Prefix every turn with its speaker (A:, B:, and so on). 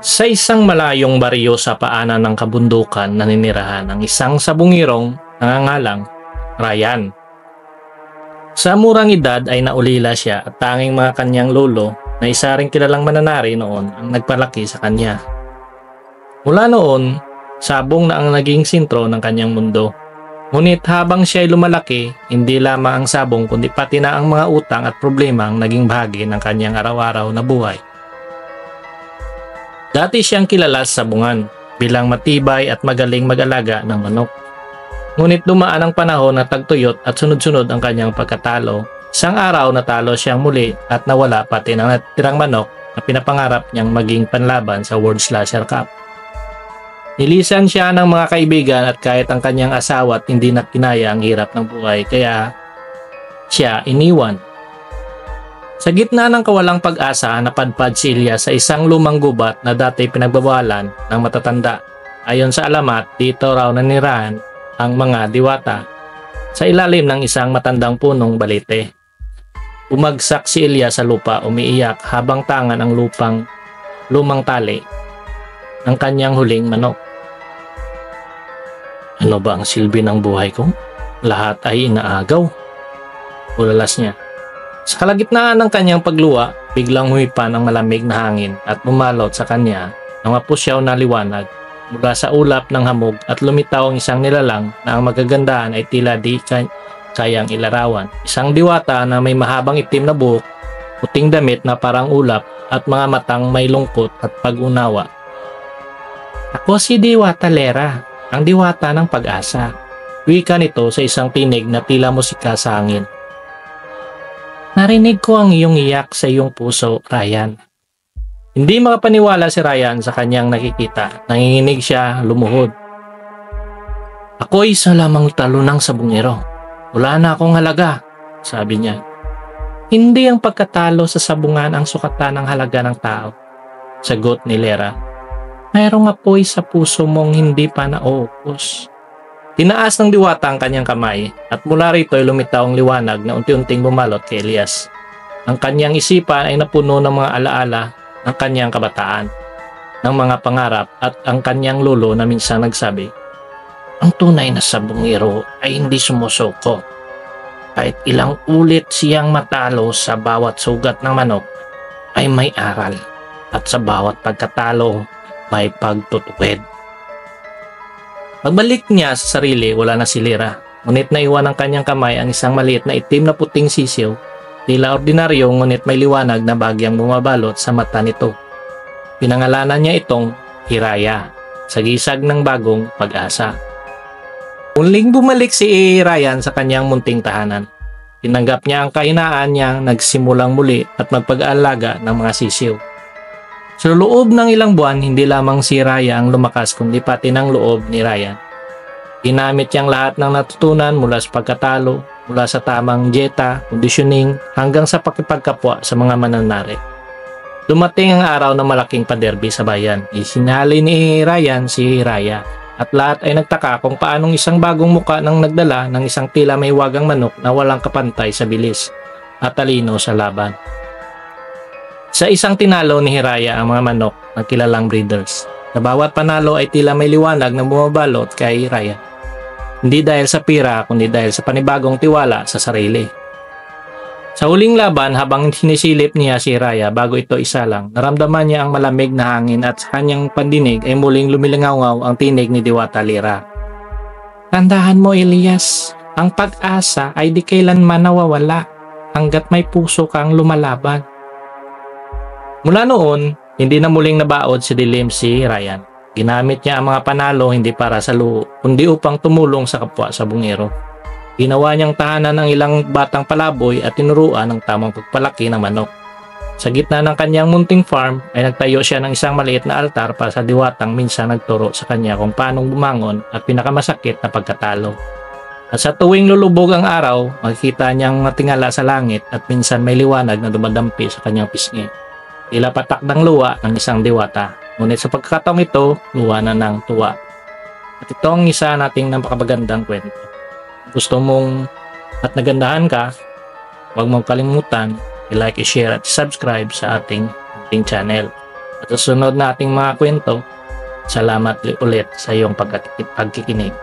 A: Sa isang malayong baryo sa paanan ng kabundukan naninirahan ang isang sabungirong nangangalang Ryan. Sa murang edad ay naulila siya at tanging mga kanyang lolo na isa ring kilalang mananari noon ang nagpalaki sa kanya. Mula noon, sabong na ang naging sentro ng kanyang mundo. Ngunit habang siya ay lumalaki, hindi lamang ang sabong kundi pati na ang mga utang at problema ang naging bahagi ng kanyang araw-araw na buhay. Dati siyang kilala sa sabungan bilang matibay at magaling mag-alaga ng manok. Ngunit dumaan ang panahon na tagtuyot at sunod-sunod ang kanyang pagkatalo. Isang araw natalo siyang muli at nawala pati ng natirang manok na pinapangarap niyang maging panlaban sa World Slasher Cup. Nilisan siya ng mga kaibigan at kahit ang kanyang asawa at hindi na kinaya ang hirap ng buhay kaya siya iniwan. Sa gitna ng kawalang pag-asa, napadpad si Elias sa isang lumang gubat na dati pinagbabawalan ng matatanda. Ayon sa alamat, dito raw nanirahan ang mga diwata sa ilalim ng isang matandang punong balete. Umagsak si Elias sa lupa, umiiyak habang tangan ang lumang tali ng kanyang huling manok. Ano ba ang silbi ng buhay ko? Lahat ay inaagaw. Ulalas niya. Sa kalagitnaan ng kanyang pagluwa, biglang humipa ng malamig na hangin at bumalot sa kanya ng mapusyaw na liwanag mula sa ulap ng hamog at lumitaw ang isang nilalang na ang magagandahan ay tila di kayang ilarawan. Isang diwata na may mahabang itim na buhok, puting damit na parang ulap at mga matang may lungkot at pag-unawa. Ako si Diwata Lera, ang diwata ng pag-asa. Wika nito sa isang tinig na tila musika sa hangin. Narinig ko ang iyong iyak sa iyong puso, Ryan. Hindi makapaniwala si Ryan sa kanyang nakikita. Nanginginig siya, lumuhod. Ako'y isa lamang talunang sabungero. Wala na akong halaga, sabi niya. Hindi ang pagkatalo sa sabungan ang sukatan ng halaga ng tao, sagot ni Lera. Mayroong apoy sa puso mong hindi pa nauupos. Tinaas ng diwata ang kanyang kamay at mula rito ay lumitaw ang liwanag na unti-unting bumalot kay Elias. Ang kanyang isipan ay napuno ng mga alaala ng kanyang kabataan, ng mga pangarap at ang kanyang lolo na minsan nagsabi, ang tunay na sabungero ay hindi sumusuko. Kahit ilang ulit siyang matalo sa bawat sugat ng manok ay may aral at sa bawat pagkatalo may pagtutuwid. Pagbalik niya sa sarili, wala na si Lera. Ngunit naiwan ng kanyang kamay ang isang maliit na itim na puting sisiw. Tila ordinaryo ngunit may liwanag na bagyang bumabalot sa mata nito. Pinangalanan niya itong Hiraya, sagisag ng bagong pag-asa. Muling bumalik si Ryan sa kanyang munting tahanan. Tinanggap niya ang kahinaan niyang nagsimulang muli at magpag-aalaga ng mga sisiw. Sa loob ng ilang buwan, hindi lamang si Raya ang lumakas kundi pati ng loob ni Ryan. Ginamit niyang lahat ng natutunan mula sa pagkatalo, mula sa tamang dieta, conditioning, hanggang sa pakipagkapwa sa mga mananari. Dumating ang araw na malaking paderby sa bayan. Isinali ni Ryan si Raya at lahat ay nagtaka kung paanong isang bagong muka nang nagdala ng isang tila may wagang manok na walang kapantay sa bilis at talino sa laban. Sa isang tinalo ni Hiraya ang mga manok na kilalang breeders. Sa bawat panalo ay tila may liwanag na bumabalot kay Hiraya. Hindi dahil sa pira kundi dahil sa panibagong tiwala sa sarili. Sa huling laban habang sinisilip niya si Hiraya bago ito isalang, naramdaman niya ang malamig na hangin at sa kanyang pandinig ay muling lumilingaw ang tinig ni Diwata Lera. Tandaan mo, Elias, ang pag-asa ay di kailanman nawawala hanggat may puso kang lumalaban. Mula noon, hindi na muling nabaod si dilim si Ryan. Ginamit niya ang mga panalo hindi para sa luho, kundi upang tumulong sa kapwa sa bungero. Ginawa niyang tahanan ng ilang batang palaboy at tinuruan ng tamang pagpalaki ng manok. Sa gitna ng kanyang munting farm ay nagtayo siya ng isang maliit na altar para sa diwatang minsan nagturo sa kanya kung paanong bumangon at pinakamasakit na pagkatalo. At sa tuwing lulubog ang araw, makikita niyang matingala sa langit at minsan may liwanag na dumadampi sa kanyang pisngi. Tila patak ng luwa ng isang diwata. Ngunit sa pagkakataong ito, luwa na ng tuwa. At ito ang isa nating napakagandang kwento. Gusto mong at nagandahan ka, huwag mong kalimutan i-like, i-share at subscribe sa ating channel. Sa susunod nating mga kwento, salamat ulit sa iyong pagkikinig.